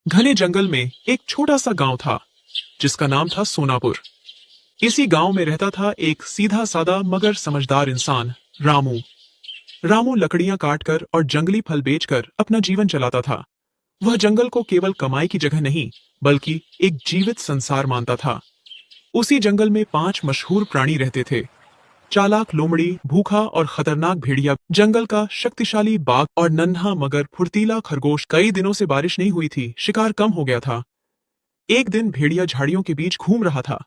घने जंगल में एक छोटा सा गांव था जिसका नाम था सोनापुर। इसी गांव में रहता था एक सीधा सादा मगर समझदार इंसान, रामू। रामू लकड़ियां काटकर और जंगली फल बेचकर अपना जीवन चलाता था। वह जंगल को केवल कमाई की जगह नहीं बल्कि एक जीवित संसार मानता था। उसी जंगल में 5 मशहूर प्राणी रहते थे। चालाक लोमड़ी, भूखा और खतरनाक भेड़िया, जंगल का शक्तिशाली बाघ और नन्हा मगर फुर्तीला खरगोश। कई दिनों से बारिश नहीं हुई थी, शिकार कम हो गया था। एक दिन भेड़िया झाड़ियों के बीच घूम रहा था।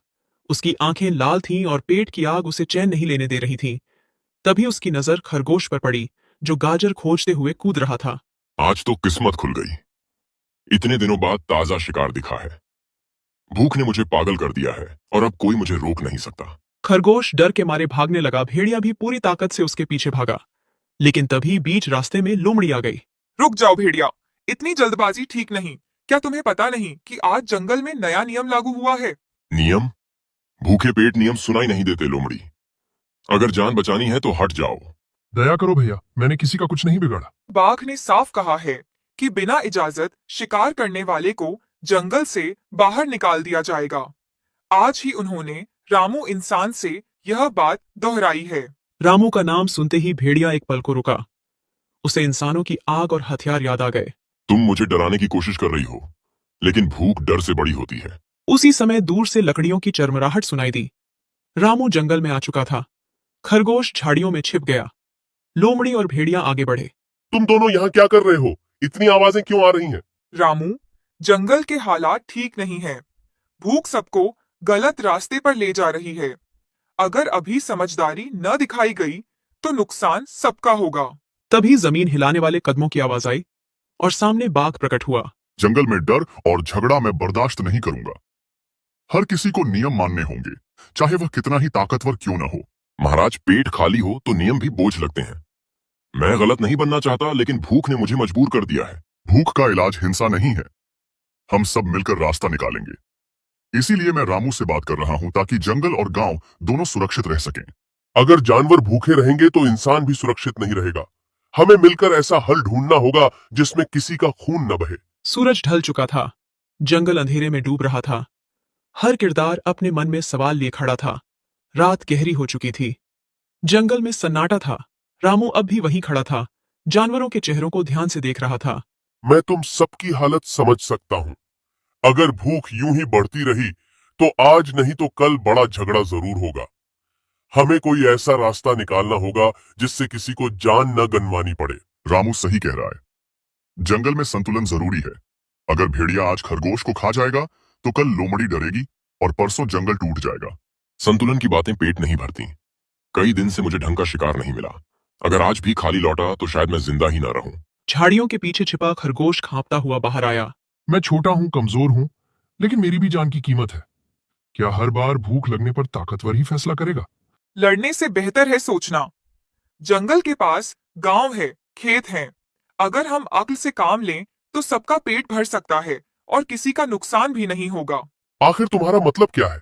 उसकी आंखें लाल थीं और पेट की आग उसे चैन नहीं लेने दे रही थी। तभी उसकी नजर खरगोश पर पड़ी, जो गाजर खोजते हुए कूद रहा था। आज तो किस्मत खुल गई। इतने दिनों बाद ताजा शिकार दिखा है। भूख ने मुझे पागल कर दिया है और अब कोई मुझे रोक नहीं सकता। खरगोश डर के मारे भागने लगा। भेड़िया भी पूरी ताकत से उसके पीछे भागा, लेकिन तभी बीच रास्ते में लोमड़ी आ गई। रुक जाओ भेड़िया, इतनी जल्दबाजी ठीक नहीं। क्या तुम्हें पता नहीं कि आज जंगल में नया नियम लागू हुआ है? नियम? भूखे पेट नियम सुनाई नहीं देते लोमड़ी। अगर जान बचानी है तो हट जाओ। दया करो भैया, मैंने किसी का कुछ नहीं बिगाड़ा। बाघ ने साफ कहा है कि बिना इजाजत शिकार करने वाले को जंगल से बाहर निकाल दिया जाएगा। आज ही उन्होंने रामू इंसान से यह बात दोहराई है। रामू का नाम सुनते ही भेड़िया एक पल को रुका। उसे इंसानों की आग और हथियार याद आ गए। तुम मुझे डराने की कोशिश कर रही हो, लेकिन भूख डर से बड़ी होती है। उसी समय दूर से लकड़ियों की चरमराहट सुनाई दी। रामू जंगल में आ चुका था। खरगोश झाड़ियों में छिप गया। लोमड़ी और भेड़िया आगे बढ़े। तुम दोनों यहाँ क्या कर रहे हो? इतनी आवाजें क्यों आ रही हैं? रामू, जंगल के हालात ठीक नहीं है। भूख सबको गलत रास्ते पर ले जा रही है। अगर अभी समझदारी न दिखाई गई तो नुकसान सबका होगा। तभी जमीन हिलाने वाले कदमों की आवाज आई और सामने बाघ प्रकट हुआ। जंगल में डर और झगड़ा मैं बर्दाश्त नहीं करूंगा। हर किसी को नियम मानने होंगे, चाहे वह कितना ही ताकतवर क्यों न हो। महाराज, पेट खाली हो तो नियम भी बोझ लगते हैं। मैं गलत नहीं बनना चाहता, लेकिन भूख ने मुझे मजबूर कर दिया है। भूख का इलाज हिंसा नहीं है। हम सब मिलकर रास्ता निकालेंगे। इसीलिए मैं रामू से बात कर रहा हूं, ताकि जंगल और गांव दोनों सुरक्षित रह सकें। अगर जानवर भूखे रहेंगे तो इंसान भी सुरक्षित नहीं रहेगा। हमें मिलकर ऐसा हल ढूंढना होगा जिसमें किसी का खून न बहे। सूरज ढल चुका था। जंगल अंधेरे में डूब रहा था। हर किरदार अपने मन में सवाल लिए खड़ा था। रात गहरी हो चुकी थी। जंगल में सन्नाटा था। रामू अब भी वहीं खड़ा था, जानवरों के चेहरों को ध्यान से देख रहा था। मैं तुम सबकी हालत समझ सकता हूं। अगर भूख यूं ही बढ़ती रही तो आज नहीं तो कल बड़ा झगड़ा जरूर होगा। हमें कोई ऐसा रास्ता निकालना होगा जिससे किसी को जान न गंवानी पड़े। रामू सही कह रहा है। जंगल में संतुलन जरूरी है। अगर भेड़िया आज खरगोश को खा जाएगा तो कल लोमड़ी डरेगी और परसों जंगल टूट जाएगा। संतुलन की बातें पेट नहीं भरती। कई दिन से मुझे ढंग का शिकार नहीं मिला। अगर आज भी खाली लौटा तो शायद मैं जिंदा ही ना रहूं। झाड़ियों के पीछे छिपा खरगोश कांपता हुआ बाहर आया। मैं छोटा हूँ, कमजोर हूँ, लेकिन मेरी भी जान की कीमत है। क्या हर बार भूख लगने पर ताकतवर ही फैसला करेगा? लड़ने से बेहतर है सोचना। जंगल के पास गांव है, खेत हैं। अगर हम अक्ल से काम लें तो सबका पेट भर सकता है और किसी का नुकसान भी नहीं होगा। आखिर तुम्हारा मतलब क्या है?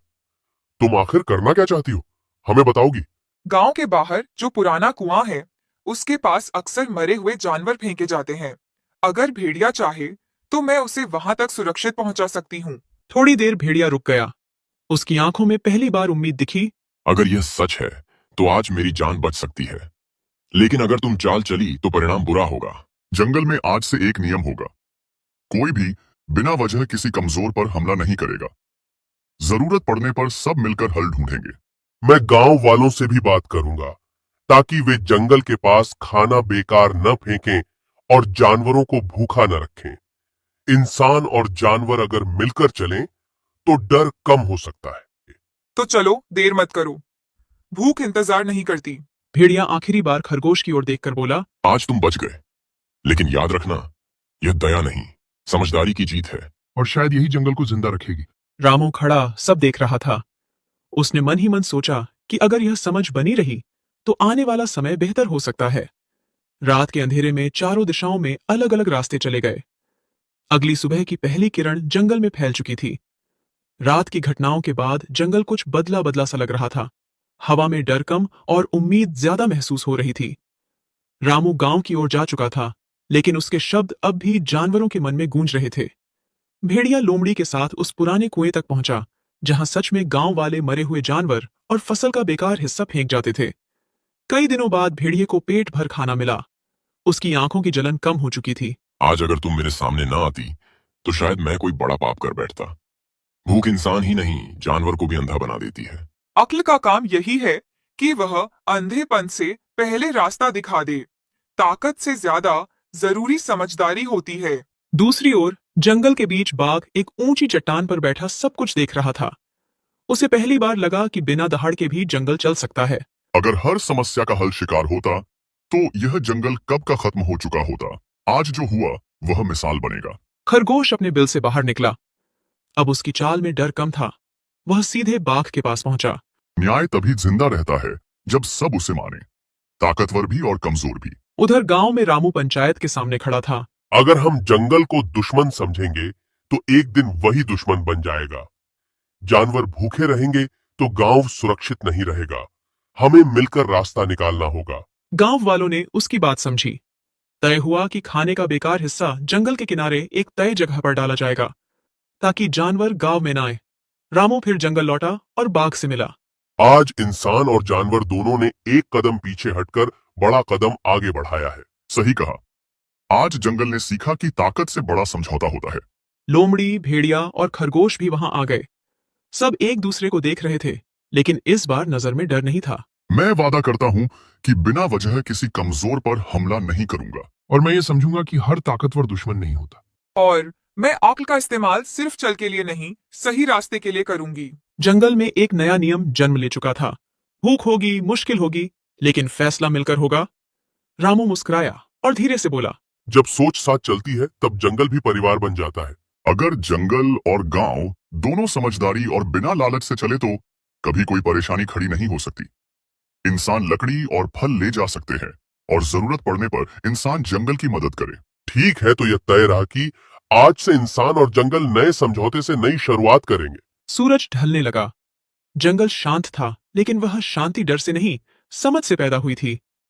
तुम आखिर करना क्या चाहती हो? हमें बताओगी? गांव के बाहर जो पुराना कुआं है, उसके पास अक्सर मरे हुए जानवर फेंके जाते हैं। अगर भेड़िया चाहे तो मैं उसे वहां तक सुरक्षित पहुंचा सकती हूँ। थोड़ी देर भेड़िया रुक गया। उसकी आंखों में पहली बार उम्मीद दिखी। अगर यह सच है तो आज मेरी जान बच सकती है, लेकिन अगर तुम चाल चली तो परिणाम बुरा होगा। जंगल में आज से एक नियम होगा। कोई भी बिना वजह किसी कमजोर पर हमला नहीं करेगा। जरूरत पड़ने पर सब मिलकर हल ढूंढेंगे। मैं गांव वालों से भी बात करूंगा, ताकि वे जंगल के पास खाना बेकार न फेंकें और जानवरों को भूखा न रखें। इंसान और जानवर अगर मिलकर चलें तो डर कम हो सकता है। तो चलो, देर मत करो। भूख इंतजार नहीं करती। भेड़िया आखिरी बार खरगोश की ओर देखकर बोला, आज तुम बच गए, लेकिन याद रखना, यह दया नहीं, समझदारी की जीत है। और शायद यही जंगल को जिंदा रखेगी। रामू खड़ा सब देख रहा था। उसने मन ही मन सोचा कि अगर यह समझ बनी रही तो आने वाला समय बेहतर हो सकता है। रात के अंधेरे में चारों दिशाओं में अलग अलग रास्ते चले गए। अगली सुबह की पहली किरण जंगल में फैल चुकी थी। रात की घटनाओं के बाद जंगल कुछ बदला बदला सा लग रहा था। हवा में डर कम और उम्मीद ज्यादा महसूस हो रही थी। रामू गांव की ओर जा चुका था, लेकिन उसके शब्द अब भी जानवरों के मन में गूंज रहे थे। भेड़िया लोमड़ी के साथ उस पुराने कुएं तक पहुंचा जहां सच में गांव वाले मरे हुए जानवर और फसल का बेकार हिस्सा फेंक जाते थे। कई दिनों बाद भेड़िए को पेट भर खाना मिला। उसकी आंखों की जलन कम हो चुकी थी। आज अगर तुम मेरे सामने ना आती तो शायद मैं कोई बड़ा पाप कर बैठता। भूख इंसान ही नहीं जानवर को भी अंधा बना देती है। अक्ल का काम यही है कि वह अंधेपन से पहले रास्ता दिखा दे। ताकत से ज्यादा जरूरी समझदारी होती है। दूसरी ओर जंगल के बीच बाघ एक ऊंची चट्टान पर बैठा सब कुछ देख रहा था। उसे पहली बार लगा कि बिना दहाड़ के भी जंगल चल सकता है। अगर हर समस्या का हल शिकार होता तो यह जंगल कब का खत्म हो चुका होता। आज जो हुआ वह मिसाल बनेगा। खरगोश अपने बिल से बाहर निकला। अब उसकी चाल में डर कम था। वह सीधे बाघ के पास पहुंचा। न्याय तभी जिंदा रहता है जब सब उसे माने, ताकतवर भी और कमजोर भी। उधर गांव में रामू पंचायत के सामने खड़ा था। अगर हम जंगल को दुश्मन समझेंगे तो एक दिन वही दुश्मन बन जाएगा। जानवर भूखे रहेंगे तो गांव सुरक्षित नहीं रहेगा। हमें मिलकर रास्ता निकालना होगा। गांव वालों ने उसकी बात समझी। तय हुआ कि खाने का बेकार हिस्सा जंगल के किनारे एक तय जगह पर डाला जाएगा ताकि जानवर गांव में न आए। रामू फिर जंगल लौटा और बाघ से मिला। आज इंसान और जानवर दोनों ने एक कदम पीछे हटकर बड़ा कदम आगे बढ़ाया है। सही कहा। आज जंगल ने सीखा कि ताकत से बड़ा समझौता होता है। लोमड़ी, भेड़िया और खरगोश भी वहां आ गए। सब एक दूसरे को देख रहे थे, लेकिन इस बार नजर में डर नहीं था। मैं वादा करता हूं कि बिना वजह किसी कमजोर पर हमला नहीं करूंगा। और मैं ये समझूंगा कि हर ताकतवर दुश्मन नहीं होता। और मैं अक्ल का इस्तेमाल सिर्फ चल के लिए नहीं, सही रास्ते के लिए करूंगी। जंगल में एक नया नियम जन्म ले चुका था। भूख होगी, मुश्किल होगी, लेकिन फैसला मिलकर होगा। रामू मुस्कुराया और धीरे से बोला, जब सोच साथ चलती है तब जंगल भी परिवार बन जाता है। अगर जंगल और गांव दोनों समझदारी और बिना लालच से चले तो कभी कोई परेशानी खड़ी नहीं हो सकती। इंसान लकड़ी और फल ले जा सकते हैं और जरूरत पड़ने पर इंसान जंगल की मदद करे। ठीक है, तो यह तय रहा कि आज से इंसान और जंगल नए समझौते से नई शुरुआत करेंगे। सूरज ढलने लगा। जंगल शांत था, लेकिन वह शांति डर से नहीं, समझ से पैदा हुई थी।